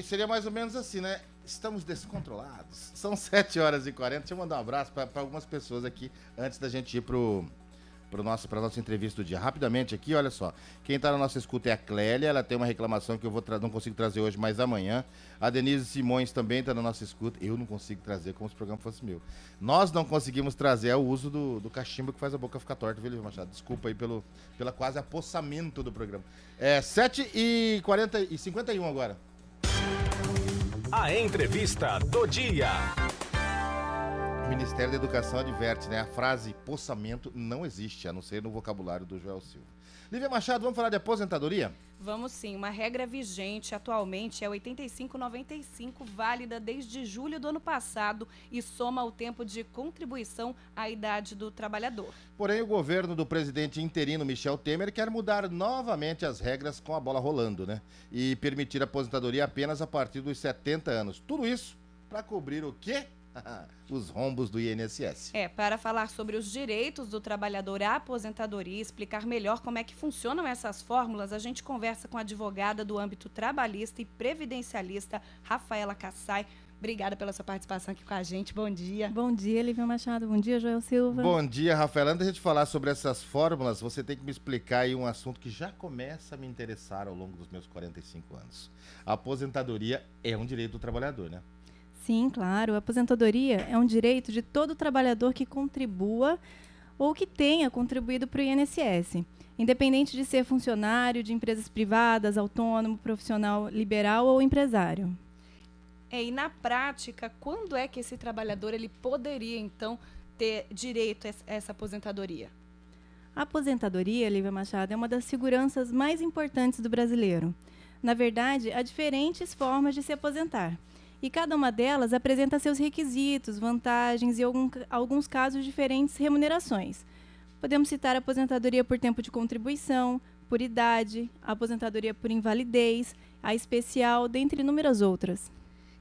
Seria mais ou menos assim, né? Estamos descontrolados. São 7h40. Deixa eu mandar um abraço para algumas pessoas aqui antes da gente ir pra nossa entrevista do dia. Rapidamente aqui, olha só. Quem tá na nossa escuta é a Clélia. Ela tem uma reclamação que eu não consigo trazer hoje, mas amanhã. A Denise Simões também tá na nossa escuta. Eu não consigo trazer como se o programa fosse meu. Nós não conseguimos trazer o uso do cachimbo que faz a boca ficar torta, viu, Machado? Desculpa aí pela quase apossamento do programa. 7h51 agora. A entrevista do dia. O Ministério da Educação adverte, né? A frase possamento não existe, a não ser no vocabulário do Joel Silva. Lívia Machado, vamos falar de aposentadoria? Vamos sim. Uma regra vigente atualmente é 85,95, válida desde julho do ano passado e soma o tempo de contribuição à idade do trabalhador. Porém, o governo do presidente interino Michel Temer quer mudar novamente as regras com a bola rolando, né? E permitir a aposentadoria apenas a partir dos 70 anos. Tudo isso para cobrir o quê? Os rombos do INSS. Para falar sobre os direitos do trabalhador à aposentadoria e explicar melhor como é que funcionam essas fórmulas, a gente conversa com a advogada do âmbito trabalhista e previdencialista, Rafaela Kassai. Obrigada pela sua participação aqui com a gente. Bom dia. Bom dia, Lívia Machado. Bom dia, Joel Silva. Bom dia, Rafaela. Antes de a gente falar sobre essas fórmulas, você tem que me explicar aí um assunto que já começa a me interessar ao longo dos meus 45 anos. A aposentadoria é um direito do trabalhador, né? Sim, claro. A aposentadoria é um direito de todo trabalhador que contribua ou que tenha contribuído para o INSS, independente de ser funcionário de empresas privadas, autônomo, profissional liberal ou empresário. E na prática, quando é que esse trabalhador ele poderia, então, ter direito a essa aposentadoria? A aposentadoria, Lívia Machado, é uma das seguranças mais importantes do brasileiro. Na verdade, há diferentes formas de se aposentar. E cada uma delas apresenta seus requisitos, vantagens e, alguns casos, diferentes remunerações. Podemos citar a aposentadoria por tempo de contribuição, por idade, a aposentadoria por invalidez, a especial, dentre inúmeras outras.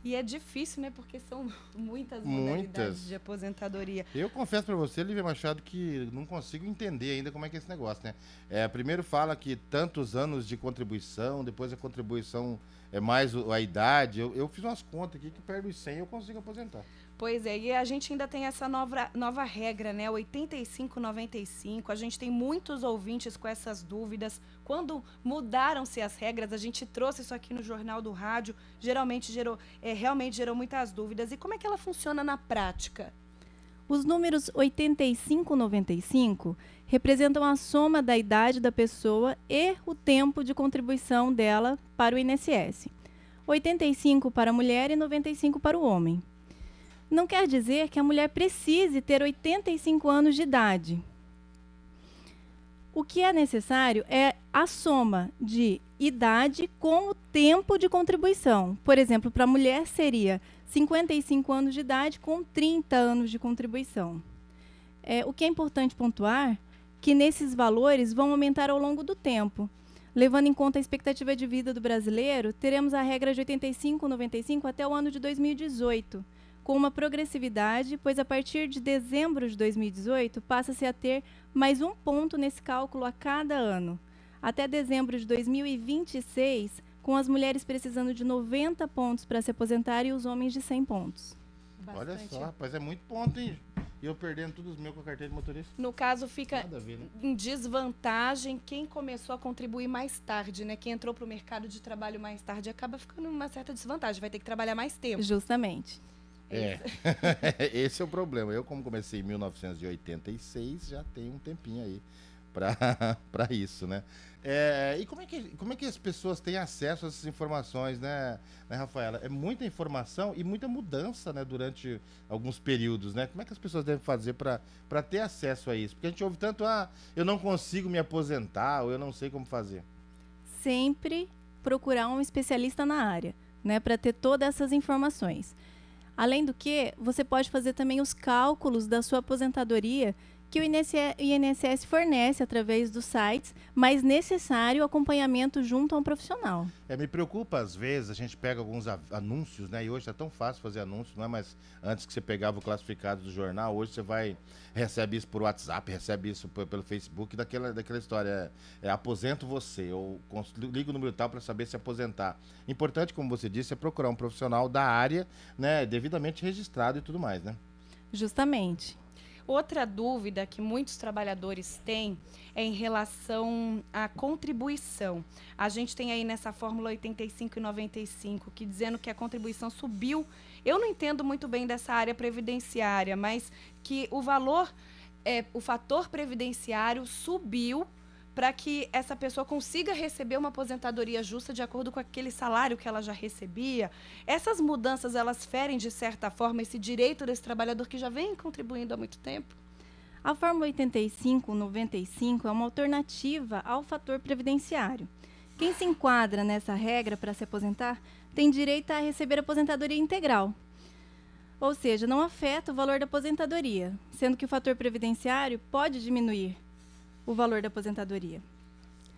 E é difícil, né? Porque são muitas modalidades de aposentadoria. Eu confesso para você, Lívia Machado, que não consigo entender ainda como é que é esse negócio, né? Primeiro fala que tantos anos de contribuição, depois a contribuição é mais a idade. Eu fiz umas contas aqui que perto dos 100 eu consigo aposentar. Pois é, e a gente ainda tem essa nova regra, né? 85,95. A gente tem muitos ouvintes com essas dúvidas. Quando mudaram-se as regras, a gente trouxe isso aqui no Jornal do Rádio, realmente gerou muitas dúvidas. E como é que ela funciona na prática? Os números 85,95 representam a soma da idade da pessoa e o tempo de contribuição dela para o INSS. 85 para a mulher e 95 para o homem. Não quer dizer que a mulher precise ter 85 anos de idade. O que é necessário é a soma de idade com o tempo de contribuição. Por exemplo, para a mulher seria 55 anos de idade com 30 anos de contribuição. O que é importante pontuar que nesses valores vão aumentar ao longo do tempo. Levando em conta a expectativa de vida do brasileiro, teremos a regra de 85,95 até o ano de 2018, com uma progressividade, pois a partir de dezembro de 2018 passa-se a ter mais um ponto nesse cálculo a cada ano. Até dezembro de 2026, com as mulheres precisando de 90 pontos para se aposentar e os homens de 100 pontos. Bastante. Olha só, rapaz, é muito ponto, hein? E eu perdendo todos os meus com a carteira de motorista. No caso, fica ver, né? em desvantagem quem começou a contribuir mais tarde, né? Quem entrou para o mercado de trabalho mais tarde acaba ficando numa certa desvantagem, vai ter que trabalhar mais tempo. Justamente. Esse é o problema. Eu, como comecei em 1986, já tenho um tempinho aí para isso, né? E como é que as pessoas têm acesso a essas informações, né, Rafaela? É muita informação e muita mudança, né, durante alguns períodos, né? Como é que as pessoas devem fazer para ter acesso a isso? Porque a gente ouve tanto, eu não consigo me aposentar, ou eu não sei como fazer. Sempre procurar um especialista na área, né, para ter todas essas informações. Além do que, você pode fazer também os cálculos da sua aposentadoria, que o INSS fornece através dos sites, mas necessário acompanhamento junto a um profissional. Me preocupa, às vezes, a gente pega alguns anúncios, né? E hoje é tão fácil fazer anúncio, não é mais antes que você pegava o classificado do jornal, hoje você recebe isso por WhatsApp, recebe isso pelo Facebook, daquela história, aposento você, ou liga o número tal para saber se aposentar. Importante, como você disse, é procurar um profissional da área, né? Devidamente registrado e tudo mais, né? Justamente. Outra dúvida que muitos trabalhadores têm é em relação à contribuição. A gente tem aí nessa fórmula 85 e 95, que dizendo que a contribuição subiu. Eu não entendo muito bem dessa área previdenciária, mas que o valor, o fator previdenciário subiu para que essa pessoa consiga receber uma aposentadoria justa de acordo com aquele salário que ela já recebia. Essas mudanças, elas ferem, de certa forma, esse direito desse trabalhador que já vem contribuindo há muito tempo? A fórmula 85-95 é uma alternativa ao fator previdenciário. Quem se enquadra nessa regra para se aposentar tem direito a receber aposentadoria integral. Ou seja, não afeta o valor da aposentadoria, sendo que o fator previdenciário pode diminuir o valor da aposentadoria.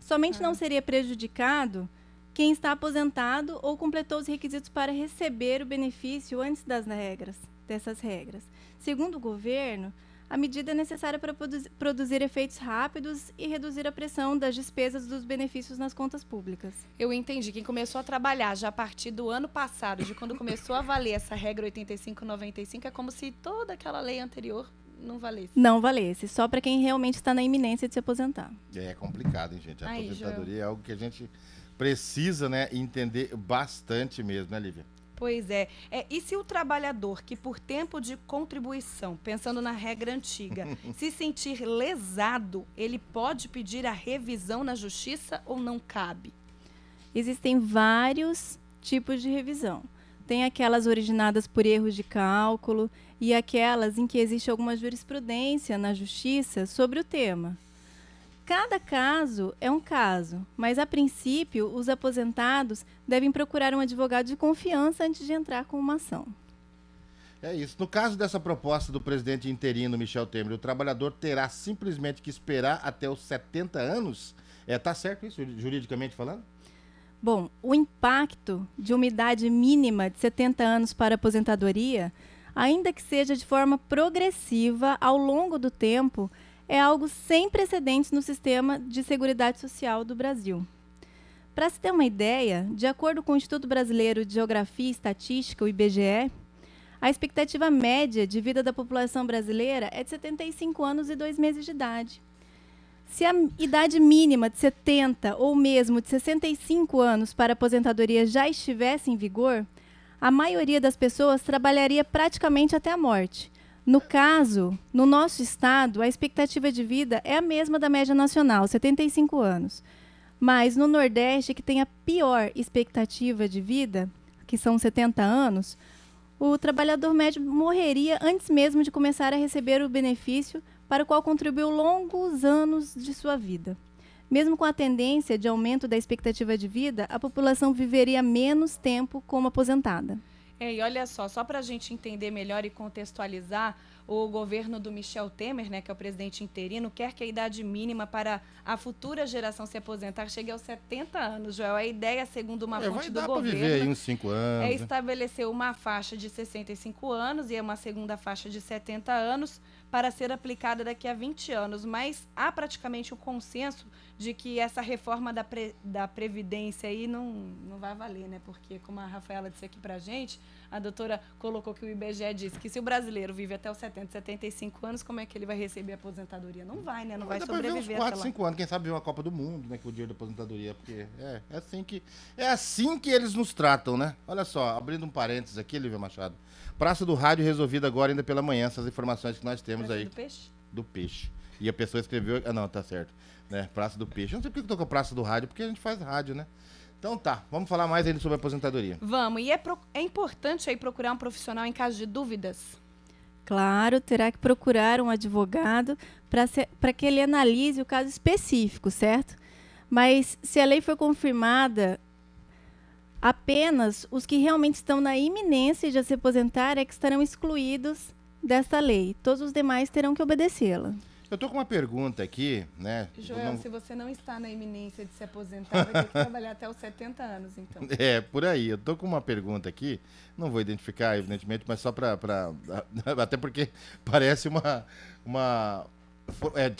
Somente não seria prejudicado quem está aposentado ou completou os requisitos para receber o benefício antes dessas regras. Segundo o governo, a medida é necessária para produzir efeitos rápidos e reduzir a pressão das despesas dos benefícios nas contas públicas. Eu entendi. Quem começou a trabalhar já a partir do ano passado, de quando começou a valer essa regra 85-95, é como se toda aquela lei anterior não valesse. Não valesse, só para quem realmente está na iminência de se aposentar. É complicado, hein, gente? A aposentadoria é algo que a gente precisa, né, entender bastante mesmo, né, Lívia? Pois é. E se o trabalhador que por tempo de contribuição, pensando na regra antiga, se sentir lesado, ele pode pedir a revisão na justiça ou não cabe? Existem vários tipos de revisão. Tem aquelas originadas por erros de cálculo e aquelas em que existe alguma jurisprudência na justiça sobre o tema. Cada caso é um caso, mas a princípio os aposentados devem procurar um advogado de confiança antes de entrar com uma ação. É isso. No caso dessa proposta do presidente interino Michel Temer, o trabalhador terá simplesmente que esperar até os 70 anos? Tá certo isso, juridicamente falando? Bom, o impacto de uma idade mínima de 70 anos para a aposentadoria, ainda que seja de forma progressiva ao longo do tempo, é algo sem precedentes no sistema de Seguridade Social do Brasil. Para se ter uma ideia, de acordo com o Instituto Brasileiro de Geografia e Estatística, o IBGE, a expectativa média de vida da população brasileira é de 75 anos e 2 meses de idade. Se a idade mínima de 70 ou mesmo de 65 anos para aposentadoria já estivesse em vigor, a maioria das pessoas trabalharia praticamente até a morte. No caso, no nosso estado, a expectativa de vida é a mesma da média nacional, 75 anos. Mas no Nordeste, que tem a pior expectativa de vida, que são 70 anos, o trabalhador médio morreria antes mesmo de começar a receber o benefício para o qual contribuiu longos anos de sua vida. Mesmo com a tendência de aumento da expectativa de vida, a população viveria menos tempo como aposentada. E olha só para a gente entender melhor e contextualizar, o governo do Michel Temer, né, que é o presidente interino, quer que a idade mínima para a futura geração se aposentar chegue aos 70 anos, Joel. A ideia, segundo uma fonte do governo, vai dar para viver aí uns 5 anos. É estabelecer uma faixa de 65 anos e uma segunda faixa de 70 anos para ser aplicada daqui a 20 anos. Mas há praticamente um consenso de que essa reforma da Previdência aí não vai valer, né? Porque, como a Rafaela disse aqui pra gente, a doutora colocou que o IBGE disse que se o brasileiro vive até os 70, 75 anos, como é que ele vai receber a aposentadoria? Não vai, né? Não vai sobreviver. Uns 4, 5 anos, quem sabe ver uma Copa do Mundo, né? Com o dinheiro da aposentadoria, porque é assim que eles nos tratam, né? Olha só, abrindo um parênteses aqui, Lívia Machado. Praça do Rádio resolvida agora ainda pela manhã, essas informações que nós temos aí. Do peixe? Do peixe. E a pessoa escreveu... não, tá certo. Né? Praça do Peixe. Eu não sei por que eu tô com a Praça do Rádio, porque a gente faz rádio, né? Então tá, vamos falar mais ainda sobre a aposentadoria. Vamos, e é importante aí procurar um profissional em caso de dúvidas? Claro, terá que procurar um advogado para que ele analise o caso específico, certo? Mas se a lei for confirmada, apenas os que realmente estão na iminência de se aposentar é que estarão excluídos desta lei. Todos os demais terão que obedecê-la. Eu tô com uma pergunta aqui, né? Joel, se você não está na iminência de se aposentar, vai ter que trabalhar até os 70 anos, então. É, por aí. Eu tô com uma pergunta aqui, não vou identificar, evidentemente, mas só até porque parece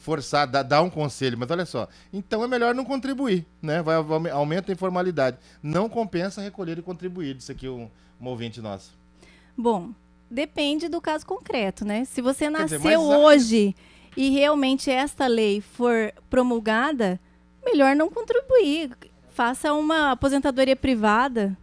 forçar, dar um conselho, mas olha só. Então é melhor não contribuir, né? Aumenta a informalidade. Não compensa recolher e contribuir. Isso aqui um ouvinte nosso. Bom, depende do caso concreto, né? Se você nasceu dizer, hoje e realmente esta lei for promulgada, melhor não contribuir. Faça uma aposentadoria privada.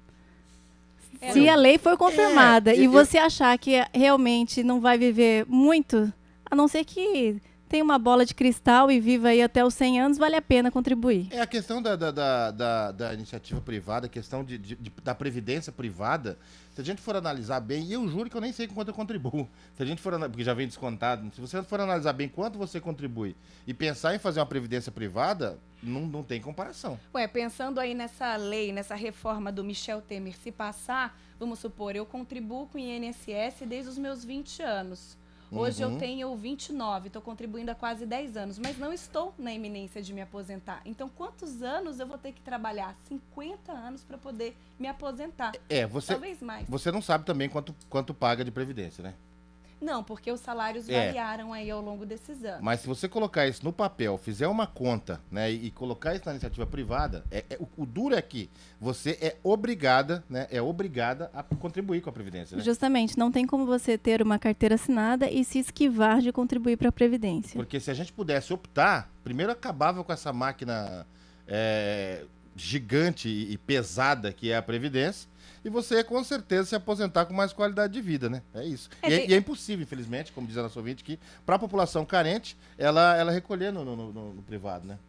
Se a lei for confirmada e você achar que realmente não vai viver muito, a não ser que tenha uma bola de cristal e viva aí até os 100 anos, vale a pena contribuir. É a questão da iniciativa privada, a questão da previdência privada. Se a gente for analisar bem, e eu juro que eu nem sei quanto eu contribuo, se a gente for porque já vem descontado, se você for analisar bem quanto você contribui e pensar em fazer uma previdência privada, não tem comparação. Ué, pensando aí nessa lei, nessa reforma do Michel Temer, se passar, vamos supor, eu contribuo com o INSS desde os meus 20 anos. Hoje eu tenho 29, estou contribuindo há quase 10 anos, mas não estou na iminência de me aposentar. Então, quantos anos eu vou ter que trabalhar? 50 anos para poder me aposentar. Talvez mais. Você não sabe também quanto paga de previdência, né? Não, porque os salários variaram aí ao longo desses anos. Mas se você colocar isso no papel, fizer uma conta, né, e colocar isso na iniciativa privada, o duro é que você é obrigada, né, a contribuir com a Previdência, né? Justamente, não tem como você ter uma carteira assinada e se esquivar de contribuir para a Previdência. Porque se a gente pudesse optar, primeiro acabava com essa máquina gigante e pesada que é a Previdência, e você com certeza se aposentar com mais qualidade de vida, né? É isso. E é impossível, infelizmente, como diz a nossa ouvinte, que para a população carente, ela recolher no privado, né?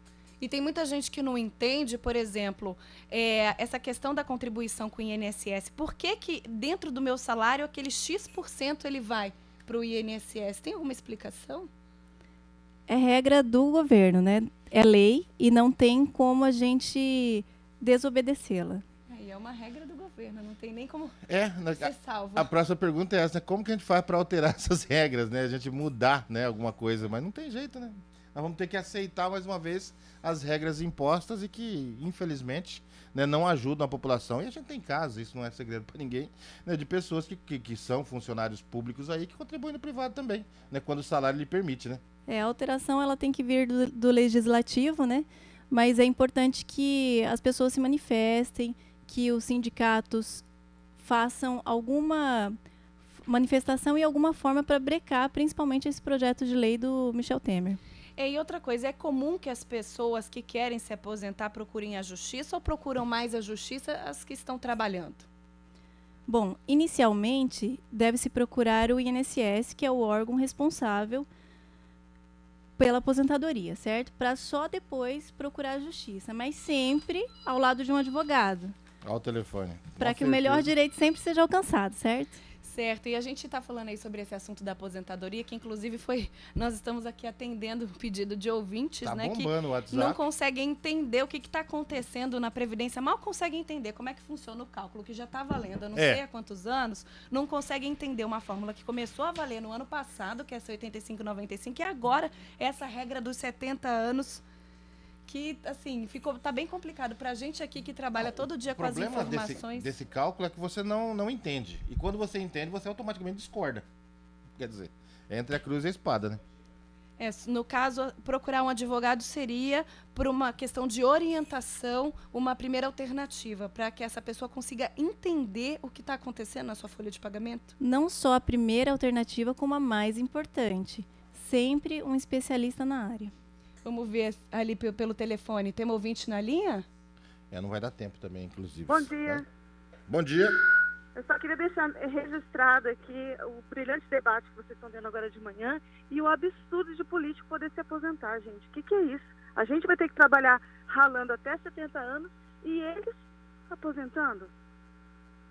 E tem muita gente que não entende, por exemplo, essa questão da contribuição com o INSS. Por que dentro do meu salário aquele X% ele vai para o INSS? Tem alguma explicação? É regra do governo, né? É lei e não tem como a gente desobedecê-la. É uma regra do governo, não tem nem como ser salva. A próxima pergunta é essa, né? Como que a gente faz para alterar essas regras, né? A gente mudar, né, alguma coisa, mas não tem jeito, né? Nós vamos ter que aceitar mais uma vez as regras impostas e que, infelizmente, né, não ajudam a população. E a gente tem casos, isso não é segredo para ninguém, né, de pessoas que são funcionários públicos aí que contribuem no privado também, né, quando o salário lhe permite, né? A alteração ela tem que vir do legislativo, né? Mas é importante que as pessoas se manifestem, que os sindicatos façam alguma manifestação e alguma forma para brecar, principalmente esse projeto de lei do Michel Temer. E outra coisa, é comum que as pessoas que querem se aposentar procurem a justiça ou procuram mais a justiça as que estão trabalhando? Bom, inicialmente deve-se procurar o INSS, que é o órgão responsável pela aposentadoria, certo? Para só depois procurar a justiça, mas sempre ao lado de um advogado. Ao telefone. Para que o melhor direito sempre seja alcançado, certo? Certo, e a gente está falando aí sobre esse assunto da aposentadoria, que inclusive nós estamos aqui atendendo um pedido de ouvintes, né, que o WhatsApp. Não conseguem entender o que está acontecendo na Previdência, mal conseguem entender como é que funciona o cálculo, que já está valendo há não sei há quantos anos, não conseguem entender uma fórmula que começou a valer no ano passado, que é essa 85,95, e agora essa regra dos 70 anos, que, assim, tá bem complicado pra gente aqui que trabalha todo dia com as informações. O problema desse cálculo é que você não entende. E quando você entende, você automaticamente discorda. Quer dizer, é entre a cruz e a espada, né? No caso, procurar um advogado seria, por uma questão de orientação, uma primeira alternativa, para que essa pessoa consiga entender o que está acontecendo na sua folha de pagamento? Não só a primeira alternativa, como a mais importante. Sempre um especialista na área. Vamos ver ali pelo telefone. Tem um ouvinte na linha? Não vai dar tempo também, inclusive. Bom dia. Né? Bom dia. Eu só queria deixar registrado aqui o brilhante debate que vocês estão tendo agora de manhã e o absurdo de político poder se aposentar, gente. O que é isso? A gente vai ter que trabalhar ralando até 70 anos e eles aposentando?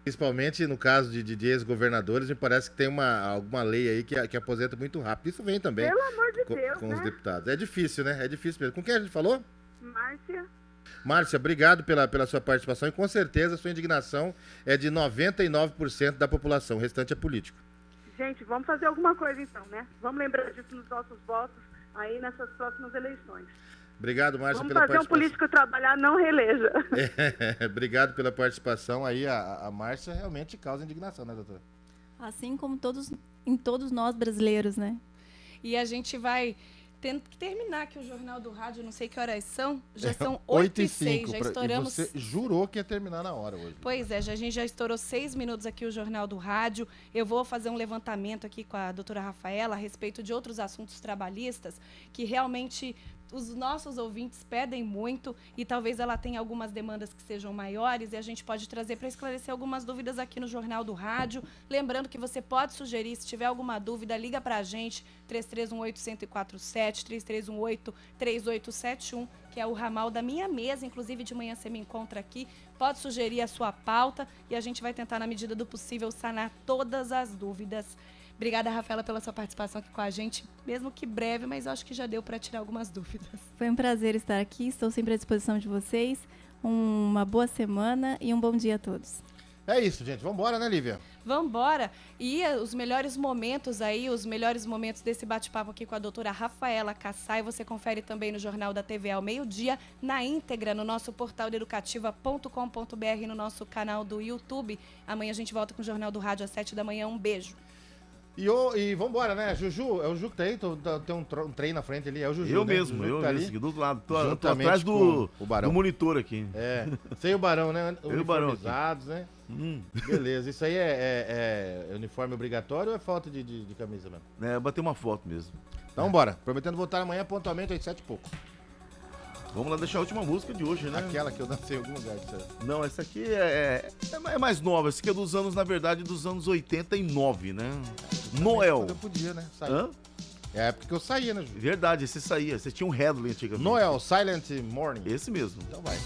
Principalmente no caso de ex-governadores, me parece que tem alguma lei aí que aposenta muito rápido. Isso vem também. Pelo amor de Deus, com os deputados. É difícil, né? É difícil mesmo. Com quem a gente falou? Márcia, obrigado pela sua participação e com certeza a sua indignação é de 99% da população. O restante é político. Gente, vamos fazer alguma coisa então, né? Vamos lembrar disso nos nossos votos. aí nessas próximas eleições. Obrigado, Márcia, Vamos pela fazer um participação. político trabalhar, não reeleja. Obrigado pela participação. Aí a Márcia realmente causa indignação, né, doutora? Assim como em todos nós brasileiros, né? E a gente vai tendo que terminar aqui o Jornal do Rádio, não sei que horas são, já são 8h06, já estouramos... E você jurou que ia terminar na hora hoje. Pois é, a gente já estourou 6 minutos aqui o Jornal do Rádio. Eu vou fazer um levantamento aqui com a doutora Rafaela a respeito de outros assuntos trabalhistas que realmente os nossos ouvintes pedem muito e talvez ela tenha algumas demandas que sejam maiores e a gente pode trazer para esclarecer algumas dúvidas aqui no Jornal do Rádio. Lembrando que você pode sugerir, se tiver alguma dúvida, liga para a gente, 3318-1047, 3318-3871, que é o ramal da minha mesa. Inclusive, de manhã você me encontra aqui. Pode sugerir a sua pauta e a gente vai tentar, na medida do possível, sanar todas as dúvidas. Obrigada, Rafaela, pela sua participação aqui com a gente, mesmo que breve, mas eu acho que já deu para tirar algumas dúvidas. Foi um prazer estar aqui, estou sempre à disposição de vocês. Uma boa semana e um bom dia a todos. É isso, gente. Vamos embora, né, Lívia? Vambora! E os melhores momentos aí, os melhores momentos desse bate-papo aqui com a doutora Rafaela Kassai, você confere também no Jornal da TV ao meio-dia, na íntegra, no nosso portal educativa.com.br, no nosso canal do YouTube. Amanhã a gente volta com o Jornal do Rádio às 7 da manhã. Um beijo. E vambora, né? Juju, é o Ju que tá aí? Tem um trem na frente ali, é o Juju, Eu né? mesmo, Juju tá aqui do outro lado. Tô juntamente atrás com o Barão. do monitor aqui. É, sem o Barão, né? Eu e o Barão aqui. Uniformizados, né? Beleza, isso aí é uniforme obrigatório ou é falta de camisa mesmo? É, bater uma foto mesmo. Então bora, prometendo voltar amanhã pontualmente às 7 e pouco. Vamos lá deixar a última música de hoje, né? Aquela que eu dancei em algum lugar. Não, essa aqui é mais nova. Essa aqui é dos anos, na verdade, dos anos 89, né? Noel. Eu podia, né? Sair. Hã? É a época que eu saía, né, Ju? Verdade, você saía. Você tinha um Headley antigamente. Noel, Silent Morning. Esse mesmo. Então vai.